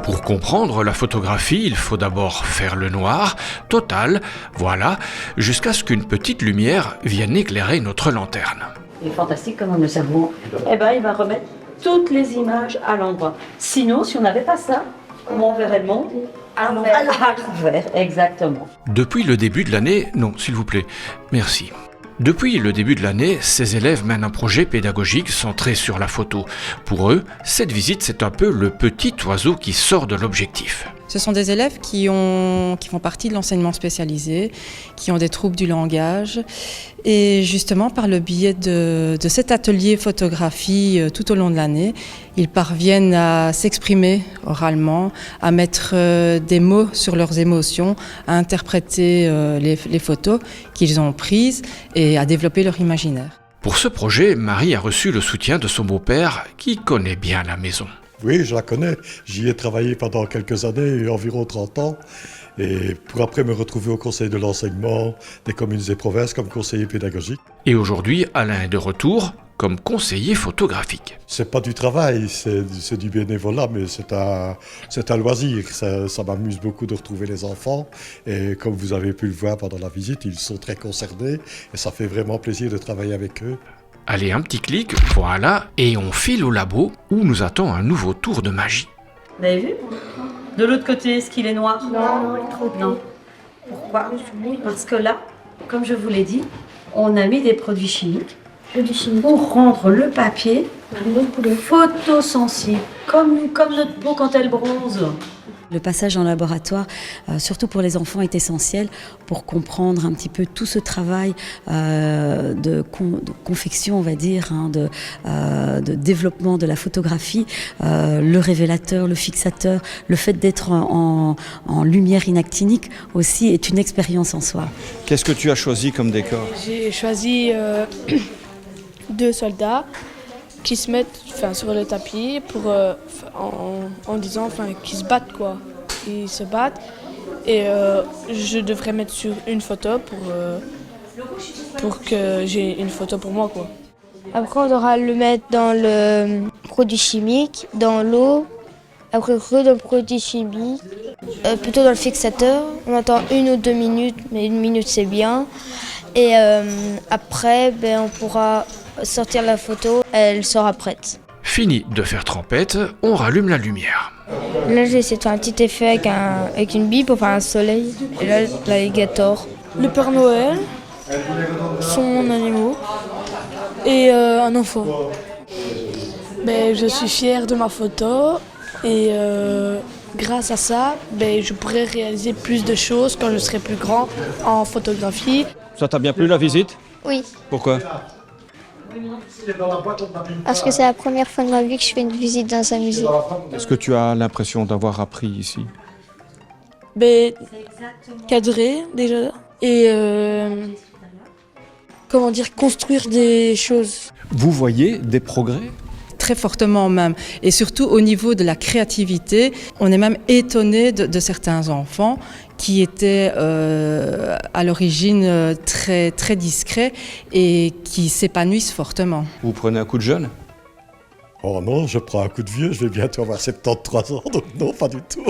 Pour comprendre la photographie, il faut d'abord faire le noir, total, voilà, jusqu'à ce qu'une petite lumière vienne éclairer notre lanterne. Il est fantastique comment le cerveau, il va remettre toutes les images à l'endroit. Sinon, si on n'avait pas ça, comment on verrait le monde ? À l'envers, exactement. Depuis le début de l'année, non, s'il vous plaît, merci. Depuis le début de l'année, ces élèves mènent un projet pédagogique centré sur la photo. Pour eux, cette visite, c'est un peu le petit oiseau qui sort de l'objectif. Ce sont des élèves qui font partie de l'enseignement spécialisé, qui ont des troubles du langage. Et justement, par le biais de cet atelier photographie tout au long de l'année, ils parviennent à s'exprimer oralement, à mettre des mots sur leurs émotions, à interpréter les photos qu'ils ont prises et à développer leur imaginaire. Pour ce projet, Marie a reçu le soutien de son beau-père qui connaît bien la maison. Oui, je la connais. J'y ai travaillé pendant quelques années, environ 30 ans. Et pour après me retrouver au Conseil de l'enseignement des communes et provinces comme conseiller pédagogique. Et aujourd'hui, Alain est de retour comme conseiller photographique. C'est pas du travail, c'est du bénévolat, mais c'est un loisir. Ça m'amuse beaucoup de retrouver les enfants. Et comme vous avez pu le voir pendant la visite, ils sont très concernés. Et ça fait vraiment plaisir de travailler avec eux. Allez, un petit clic, voilà, et on file au labo où nous attend un nouveau tour de magie. Vous avez vu ? De l'autre côté, est-ce qu'il est noir ? Non, il est trop Non. Pourquoi ? Parce que là, comme je vous l'ai dit, on a mis des produits chimiques pour rendre le papier photosensible, comme notre peau quand elle bronze. Le passage en laboratoire, surtout pour les enfants, est essentiel pour comprendre un petit peu tout ce travail de confection, on va dire, de développement de la photographie, le révélateur, le fixateur, le fait d'être en lumière inactinique aussi est une expérience en soi. Qu'est-ce que tu as choisi comme décor ? J'ai choisi 2 soldats qui se mettent sur le tapis en disant qu'ils se battent quoi. Ils se battent et je devrais mettre sur une photo pour que j'ai une photo pour moi quoi. Après on devra le mettre dans le produit chimique, dans l'eau, après dans le produit chimique, plutôt dans le fixateur. On attend 1 ou 2 minutes, mais 1 minute c'est bien. Et après on pourra sortir la photo, elle sera prête. Fini de faire trempette, on rallume la lumière. Là j'ai essayé de faire un petit effet avec une bille pour faire un soleil. Et là l'alligator. Le Père Noël, son animaux et un enfant. Je suis fière de ma photo et grâce à ça, je pourrai réaliser plus de choses quand je serai plus grand en photographie. Ça t'a bien plu la visite ? Oui, Pourquoi ? parce que c'est la première fois de ma vie que je fais une visite dans un musée. Est-ce que tu as l'impression d'avoir appris ici ? Cadrer déjà et construire des choses. Vous voyez des progrès ? Très fortement même, et surtout au niveau de la créativité, on est même étonné de certains enfants qui étaient à l'origine très, très discrets et qui s'épanouissent fortement. Vous prenez un coup de jeune ? Oh non, je prends un coup de vieux, je vais bientôt avoir 73 ans, donc non, pas du tout.